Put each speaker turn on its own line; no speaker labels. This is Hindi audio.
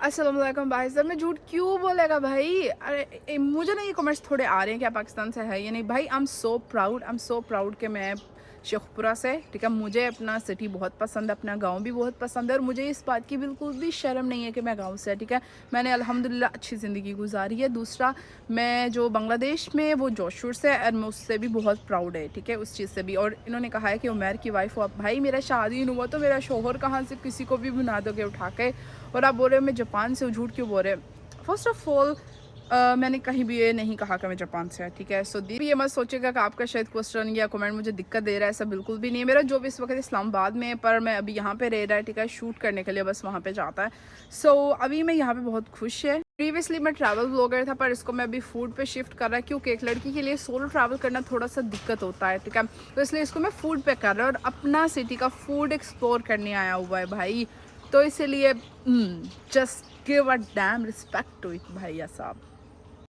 अस्सलाम वालेकुम भाई साहब, मैं झूठ क्यों बोलेगा भाई। अरे मुझे ना ये कमेंट्स थोड़े आ रहे हैं क्या पाकिस्तान से है या नहीं। भाई आई एम सो प्राउड कि मैं शेखपुरा से, ठीक है। मुझे अपना सिटी बहुत पसंद है, अपना गांव भी बहुत पसंद है और मुझे इस बात की बिल्कुल भी शर्म नहीं है कि मैं गांव से, ठीक है। मैंने अल्हम्दुलिल्लाह अच्छी ज़िंदगी गुजारी है। दूसरा, मैं जो बांग्लादेश में वो जोशुर से और मैं उससे भी बहुत प्राउड है, ठीक है, उस चीज़ से भी। और इन्होंने कहा है कि उमर की वाइफ हो आप। भाई मेरा शादी नहीं हुआ तो मेरा शोहर कहाँ से किसी को भी बना दोगे उठा के। और आप बोल रहे हो मैं जापान से हूँ, झूठ क्यों बोल रहे हैं। फर्स्ट ऑफ ऑल मैंने कहीं भी ये नहीं कहा कि मैं जापान से है, ठीक है। सो दी ये मत सोचेगा कि आपका शायद क्वेश्चन या कमेंट मुझे दिक्कत दे रहा है, ऐसा बिल्कुल भी नहीं है। मेरा जो भी इस वक्त इस्लामाबाद में है, पर मैं अभी यहाँ पे रह रहा है, ठीक है, शूट करने के लिए बस वहाँ पे जाता है। सो अभी मैं यहाँ पे बहुत खुश है। प्रीवियसली मैं ट्रैवल ब्लॉगर था, पर इसको मैं अभी फूड पे शिफ्ट कर रहा है, क्योंकि एक लड़की के लिए सोलो ट्रैवल करना थोड़ा सा दिक्कत होता है, ठीक है। तो इसलिए इसको मैं फूड पे कर रहा हूँ और अपना सिटी का फूड एक्सप्लोर करने आया हुआ है भाई। तो इसीलिए just give a damn respect to it भैया साहब।